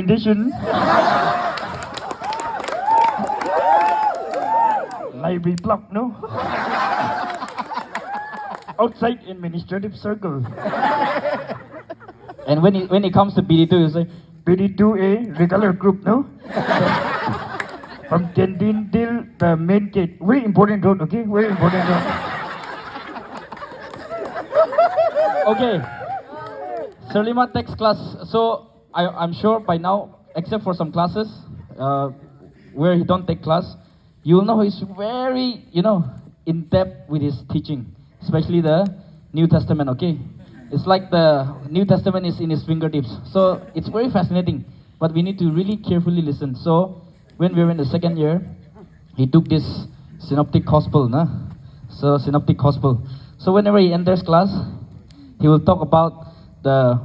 Condition. Library block, no? Outside administrative circle. And when it comes to BD2, you say, PD2A regular group, no? From canteen till the main gate. Very important road, okay? Very important road. okay, Serlima takes class. So I'm sure by now, except for some classes where he don't take class, you'll know he's very, in depth with his teaching, especially the New Testament, okay? It's like the New Testament is in his fingertips. So it's very fascinating, but we need to really carefully listen. So when we were in the second year, he took this synoptic gospel, nah? So synoptic gospel. So whenever he enters class, he will talk about the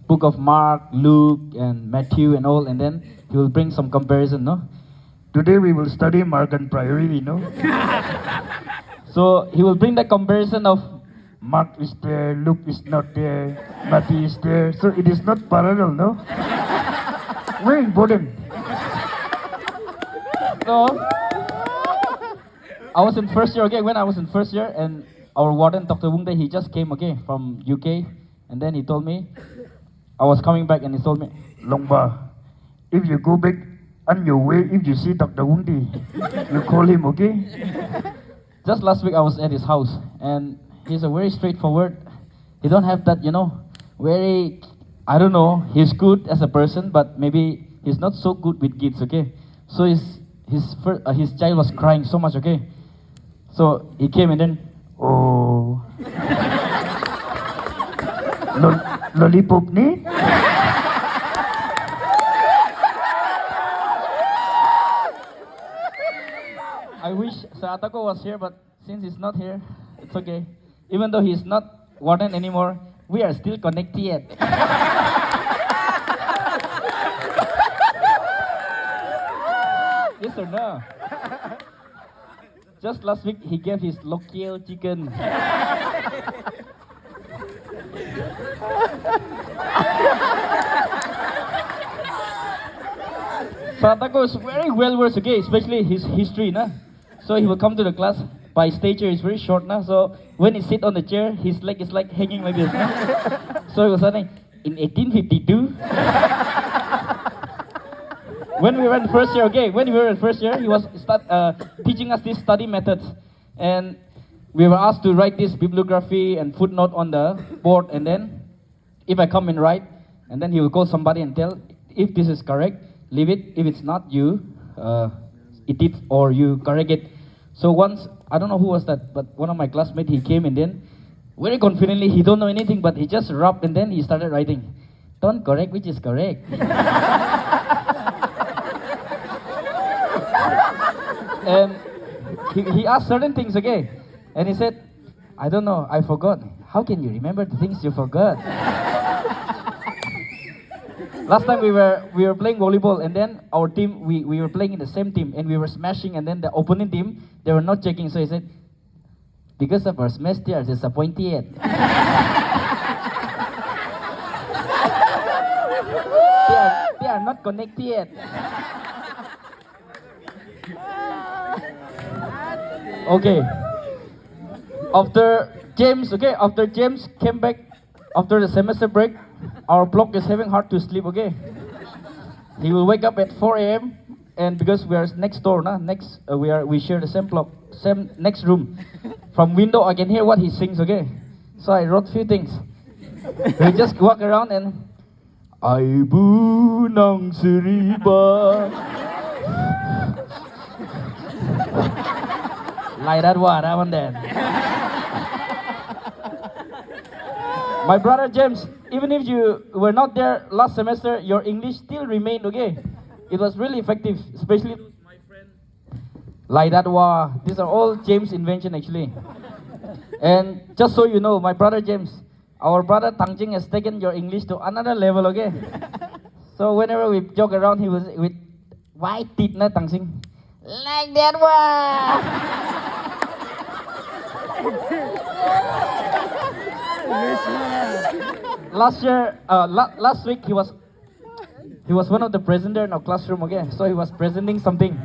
book of Mark, Luke, and Matthew and all, and then he will bring some comparison, no? Today we will study Mark and priority, no? So he will bring the comparison of Mark is there, Luke is not there, Matthew is there. So it is not parallel, no? Very important. So I was in first year, okay, when I was in first year, and our warden, Dr. Wungde, he just came, okay, from UK, and then he told me, I was coming back, and he told me, Longba, if you go back on your way, if you see Dr. Wundi, you call him, okay? just last week I was at his house, and he's a very straightforward, he don't have that, very, I don't know, he's good as a person, but maybe he's not so good with kids, okay? So his child was crying so much, okay? So he came and then, Oh. Lollipop ni? I wish Saatako was here, but since he's not here, it's okay. Even though he's not warden anymore, we are still connected. Yes or no? Just last week, he gave his local chicken. Satako is very well versed, okay, especially his history, nah? So he will come to the class. By stature, he's very short, nah? So when he sit on the chair, his leg is like hanging like this, nah? So he was saying, in 1852, when we were in first year, okay, when we were in first year, he was teaching us these study methods, and we were asked to write this bibliography and footnote on the board, and then if I come and write, and then he will call somebody and tell if this is correct, leave it. If it's not, you edit or you correct it. So once, I don't know who was that, but one of my classmates, he came and then very confidently, he don't know anything, but he just rubbed and then he started writing. Don't correct which is correct. And he asked certain things, okay? And he said, I don't know, I forgot. How can you remember the things you forgot? Last time we were playing volleyball, and then our team, we were playing in the same team, and we were smashing, and then the opponent team, they were not checking. So he said, because of our smash, they are disappointed. They are not connected. Okay. After James came back after the semester break, our block is having hard to sleep, okay? He will wake up at 4 a.m. and because we are next door, we share the same block, same next room. From window, I can hear what he sings, okay? So I wrote few things. We just walk around and Aibu nang seriba. Like that one then. My brother James, even if you were not there last semester, your English still remained okay. It was really effective, especially my friend. Like that one. These are all James' invention actually. And just so you know, my brother James, our brother Tangjing has taken your English to another level, okay? So whenever we joke around, he was with white teeth, na Tangjing. Like that one. Last year, last week he he was one of the presenter in our classroom, okay? So he was presenting something.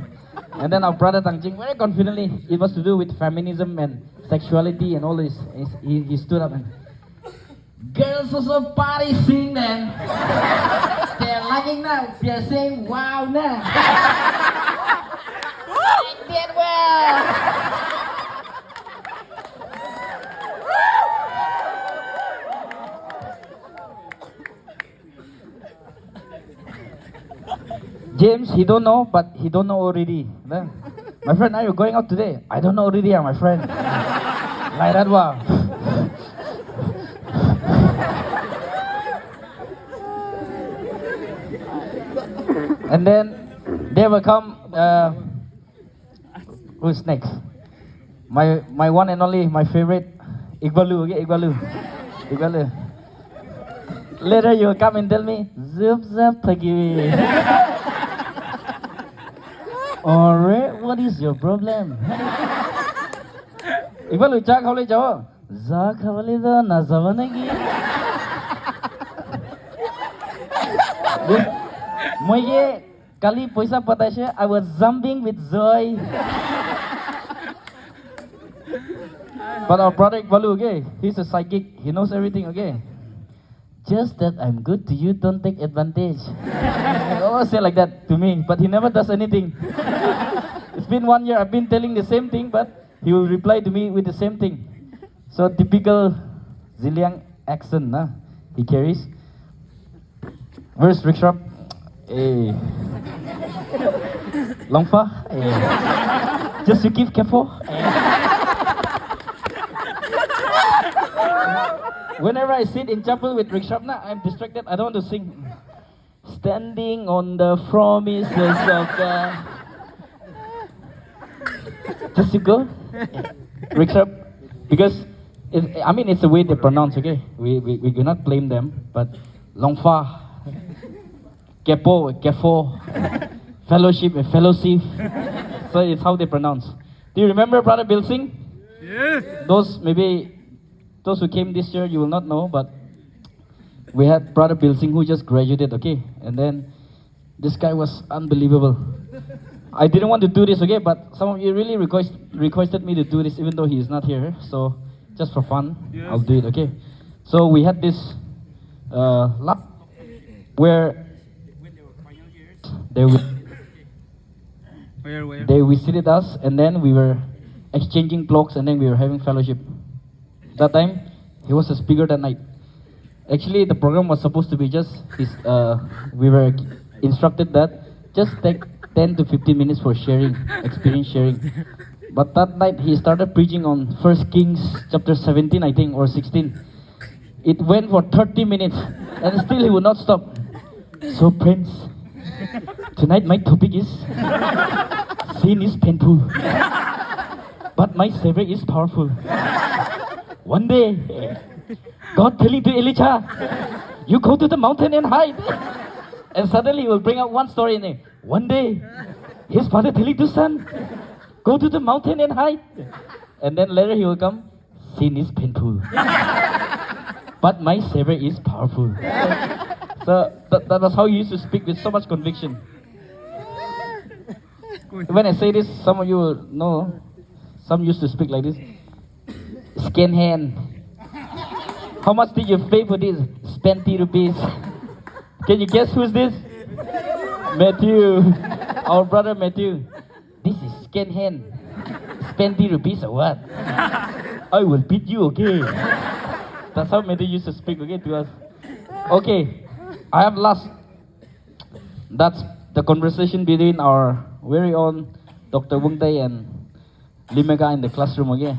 And then our brother Tangjing, very confidently, it was to do with feminism and sexuality and all this. He stood up and, girls also party sing then. They're liking now. They're saying wow now. I did well. James, he don't know, but he don't know already. Then, my friend, are you going out today? I don't know already, my friend. Like that, wow. And then there will come. Who's next? My one and only, my favorite, Igbalu. Okay, Igbalu. Later you will come and tell me, zup zup pagi. Alright, what is your problem? Igbalu cha khawle jao. Za khawle da na zawanagi. Moye kali paisa pataise, I was jumping with joy. But our brother Igbalu, okay, he's a psychic. He knows everything, okay. Just that I'm good to you, don't take advantage. He always say like that to me, but he never does anything. It's been 1 year, I've been telling the same thing, but he will reply to me with the same thing. So typical Ziliang accent, nah, he carries. Where's Rickshaw? Hey. Longba? Hey. Just to keep careful. Whenever I sit in chapel with Rickshaw, I'm distracted. I don't want to sing. Standing on the promises of God. Just to go, Rickshaw, because it's the way they pronounce. Okay, we do not blame them, but Longfa, Kepo, fellowship, fellowship. So it's how they pronounce. Do you remember Brother Bill Singh? Yes. Those who came this year, you will not know, but we had Brother Bill Singh who just graduated, okay? And then this guy was unbelievable. I didn't want to do this, okay? But some of you really requested me to do this even though he is not here. So just for fun, yes, I'll do it, okay? So we had this lab where they visited us, and then we were exchanging clocks, and then we were having fellowship. That time, he was a speaker that night. Actually, the program was supposed to be just we were instructed that just take 10 to 15 minutes for sharing, experience sharing. But that night, he started preaching on 1 Kings chapter 17, I think, or 16. It went for 30 minutes, and still he would not stop. So, Prince, tonight my topic is, sin is painful, but my Savior is powerful. One day, God telling to Elijah, you go to the mountain and hide. And suddenly he will bring out one story in it. One day, his father telling to son, go to the mountain and hide. And then later he will come, sin is painful, but my Savior is powerful. So that was how he used to speak with so much conviction. When I say this, some of you will know, some used to speak like this. Scan hand. How much did you pay for this? Spend 30 rupees. Can you guess who's this? Matthew. Our brother Matthew. This is scan hand. Spend 30 rupees or what? I will beat you, okay? That's how Matthew used to speak, okay, to us. Okay, I have last. That's the conversation between our very own Dr. Wung Tay and Limega in the classroom, okay?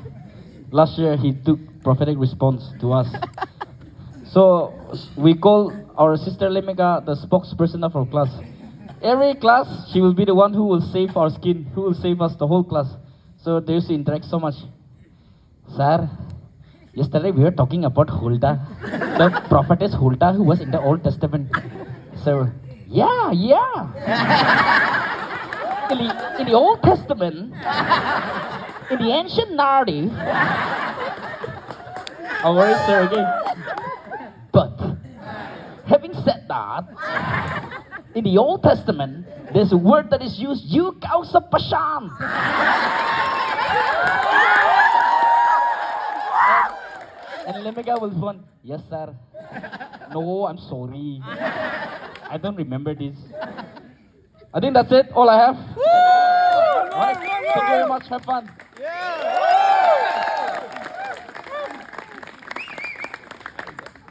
Last year, he took prophetic response to us. So, we call our sister Limega the spokesperson of our class. Every class, she will be the one who will save our skin, who will save us, the whole class. So, they used to interact so much. Sir, yesterday we were talking about Huldah, the prophetess Huldah who was in the Old Testament. So, yeah. In the Old Testament, in the ancient narrative, our worry, sir, okay? But, having said that, in the Old Testament, there's a word that is used, you kau sa pasyan. And Lemega will respond, yes sir. No, I'm sorry. I don't remember this. I think that's it, all I have. Alright, thank you very much, have fun.